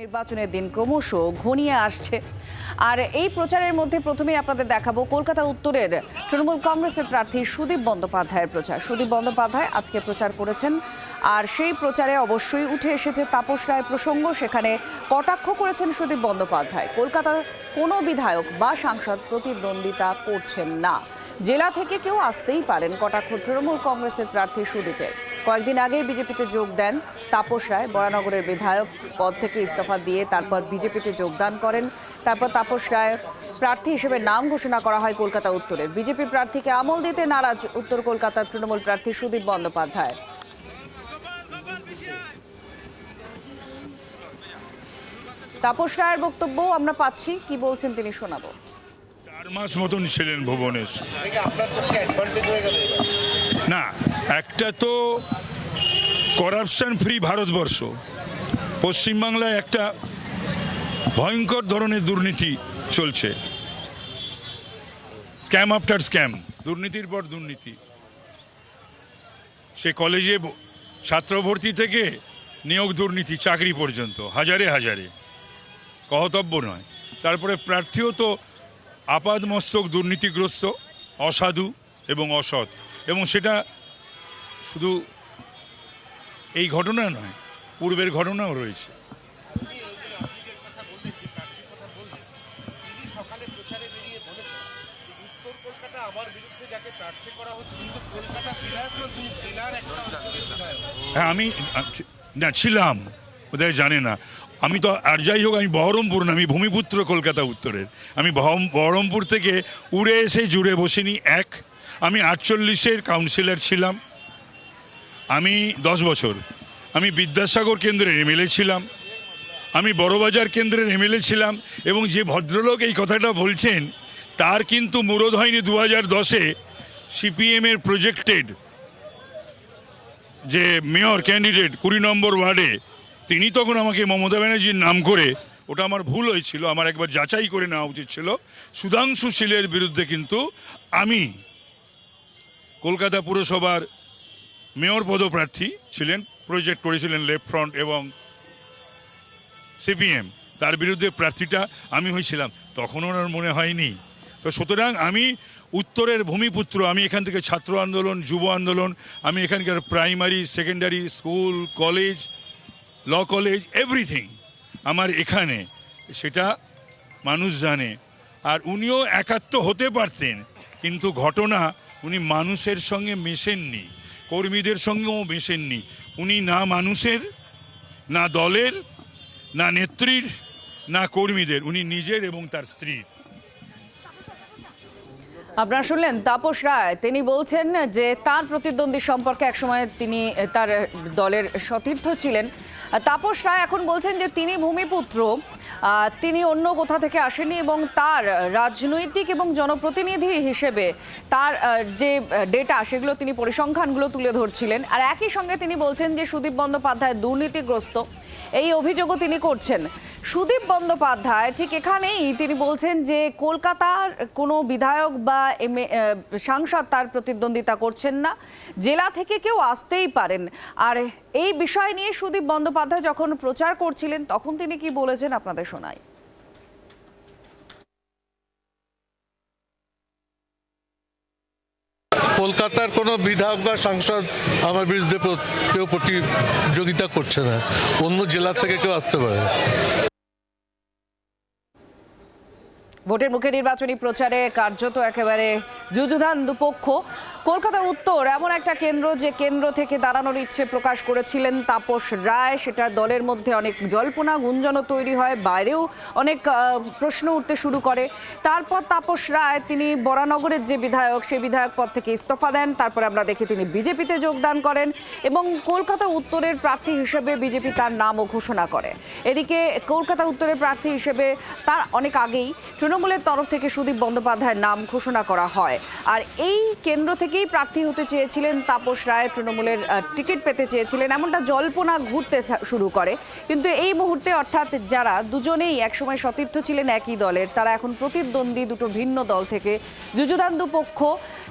নির্বাচনের দিন ক্রমশ ঘনিয়ে আসছে আর এই প্রচারের মধ্যে প্রথমেই আপনাদের দেখাবো কলকাতা উত্তরের তৃণমূল কংগ্রেসের প্রার্থী সুদীপ বন্দ্যোপাধ্যায়ের প্রচার। সুদীপ বন্দ্যোপাধ্যায় আজকে প্রচার করেছেন আর সেই প্রচারে অবশ্যই উঠে এসেছে তাপস রায় প্রসঙ্গ। সেখানে কটাক্ষ করেছেন সুদীপ বন্দ্যোপাধ্যায়, কলকাতার কোনো বিধায়ক বা সাংসদ প্রতিদ্বন্দ্বিতা করছেন না, জেলা থেকে কেউ আসতেই পারেন, কটাক্ষ তৃণমূল কংগ্রেসের প্রার্থী সুদীপের। কয়েকদিন আগে বিজেপিতে যোগ দেন তাপস রায়, বরানগরের বিধায়ক পদ থেকে ইস্তফা দিয়ে তারপর বিজেপিতে যোগদান করেন। তারপর তাপস রায় প্রার্থী হিসেবে নাম ঘোষণা করা হয় কলকাতা উত্তরের। বিজেপি প্রার্থীকে আমল দিতে নারাজ উত্তর কলকাতার তৃণমূল প্রার্থী সুদীপ বন্দ্যোপাধ্যায়। তাপস রায়ের বক্তব্য আমরা পাচ্ছি, কি বলছেন তিনি শোনাবো। 4 মাস মতন ছিলেন ভুবনেশ্বর। না, একটা তো করাপশন ফ্রি ভারতবর্ষ, পশ্চিমবাংলায় একটা ভয়ঙ্কর ধরনের দুর্নীতি চলছে, স্ক্যাম আফটার স্ক্যাম, দুর্নীতির পর দুর্নীতি। সে কলেজে ছাত্র ভর্তি থেকে নিয়োগ দুর্নীতি, চাকরি পর্যন্ত হাজারে হাজারে, কহতব্য নয়। তারপরে প্রার্থীও তো আপাদমস্তক দুর্নীতিগ্রস্ত, অসাধু এবং অসৎ, এবং সেটা শুধু এই ঘটনা নয়, পূর্বের ঘটনাও রয়েছে। হ্যাঁ, আমি না ছিলাম, বোধহয় জানে না। আমি তো আর যাই হোক, আমি বহরমপুর না, আমি ভূমিপুত্র কলকাতা উত্তরের। আমি বহরমপুর থেকে উড়ে এসে জুড়ে বসিনি। আমি 48-এর কাউন্সিলর ছিলাম, আমি 10 বছর। আমি বিদ্যাসাগর কেন্দ্রের এমএলএ ছিলাম, আমি বড়বাজার কেন্দ্রের এমএলএ ছিলাম। এবং যে ভদ্রলোক এই কথাটা বলছেন তার কিন্তু মুরদ হয়নি 2010-এ সিপিএমের প্রজেক্টেড যে মেয়র ক্যান্ডিডেট 20 নম্বর ওয়ার্ডে, তিনি তখন আমাকে মমতা ব্যানার্জির নাম করে, ওটা আমার ভুল হয়েছিল, আমার একবার যাচাই করে নেওয়া উচিত ছিল, সুধাংশু শীলের বিরুদ্ধে কিন্তু আমি কলকাতা পুরসভার মেয়র পদপ্রার্থী ছিলেন, প্রজেক্ট করেছিলেন লেফট ফ্রন্ট এবং সিপিএম, তার বিরুদ্ধে প্রার্থীটা আমি হয়েছিলাম, তখন ওনার মনে হয়নি। তো সুতরাং আমি উত্তরের ভূমিপুত্র। আমি এখান থেকে ছাত্র আন্দোলন, যুব আন্দোলন, আমি এখানকার primary secondary school, college, law college, everything আমার এখানে, সেটা মানুষ জানে। আর উনিও একাত্ম হতে পারতেন, কিন্তু ঘটনা, উনি মানুষের সঙ্গে মেশেননি, কর্মীদের সঙ্গেও মেশেননি। উনি না মানুষের, না দলের, না নেত্রীর, না কর্মীদের, উনি নিজের এবং তার স্ত্রীর। আপনারা শুনলেন তাপস রায়, তিনি বলছেন যে তার প্রতিদ্বন্দ্বী সম্পর্কে একসময় তিনি তার দলের সতীর্থ ছিলেন। তাপস রায় এখন বলছেন যে তিনি ভূমিপুত্র, তিনি অন্য কোথা থেকে আসেনি এবং তার রাজনৈতিক এবং জনপ্রতিনিধি হিসেবে তার যে ডেটা, সেগুলো তিনি পরিসংখ্যানগুলো তুলে ধরছিলেন। আর একই সঙ্গে তিনি বলছেন যে সুদীপ বন্দ্যোপাধ্যায় দুর্নীতিগ্রস্ত, এই অভিযোগও তিনি করছেন। সুদীপ বন্দ্যোপাধ্যায় ঠিক এখানেই তিনি বলছেন যে কলকাতার কোনো বিধায়ক বা সাংসদ তার প্রতিদ্বন্দ্বিতা করছেন না, জেলা থেকে কেউ আসতেই পারেন। আর এই বিষয় নিয়ে সুদীপ বন্দ্যোপাধ্যায় যখন প্রচার করছিলেন তখন তিনি কি বলেছেন আপনাদের শোনাই। কলকাতার কোনো বিধায়ক বা সাংসদ আমার বিরুদ্ধে কেউ প্রতিযোগিতা করছে না, অন্য জেলা থেকে কেউ আসতে পারে। ভোটের মুখে নির্বাচনী প্রচারে কার্যত একেবারে যুযুধান দুপক্ষ। কলকাতা উত্তর এমন একটা কেন্দ্র, যে কেন্দ্র থেকে দাঁড়ানোর ইচ্ছে প্রকাশ করেছিলেন তাপস রায়। সেটা দলের মধ্যে অনেক জল্পনা গুঞ্জনও তৈরি হয়, বাইরেও অনেক প্রশ্ন উঠতে শুরু করে। তারপর তাপস রায় তিনি বরানগরের যে বিধায়ক, সেই বিধায়ক পদ থেকে ইস্তফা দেন। তারপরে আমরা দেখি তিনি বিজেপিতে যোগদান করেন এবং কলকাতা উত্তরের প্রার্থী হিসেবে বিজেপি তার নামও ঘোষণা করে। এদিকে কলকাতা উত্তরের প্রার্থী হিসেবে তার অনেক আগেই তৃণমূলের তরফ থেকে সুদীপ বন্দ্যোপাধ্যায়ের নাম ঘোষণা করা হয়। আর এই কেন্দ্র থেকে থেকেই প্রার্থী হতে চেয়েছিলেন তাপস রায়, তৃণমূলের টিকিট পেতে চেয়েছিলেন, এমনটা জল্পনা ঘুরতে শুরু করে। কিন্তু এই মুহূর্তে অর্থাৎ যারা দুজনেই একসময় সতীর্থ ছিলেন একই দলের, তারা এখন প্রতিদ্বন্দ্বী দুটো ভিন্ন দল থেকে। যুযুধান দুপক্ষ,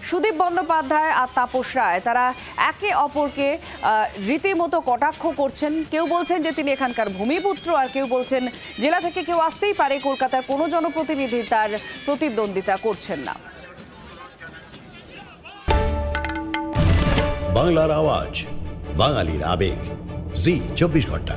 সুদীপ বন্দ্যোপাধ্যায় আর তাপস রায়, তারা একে অপরকে রীতিমতো কটাক্ষ করছেন। কেউ বলছেন যে তিনি এখানকার ভূমিপুত্র, আর কেউ বলছেন জেলা থেকে কেউ আসতেই পারে, কলকাতার কোনো জনপ্রতিনিধি তার প্রতিদ্বন্দ্বিতা করছেন না। বাংলার আওয়াজ, বাঙালির আবেগ, জি 24 ঘন্টা।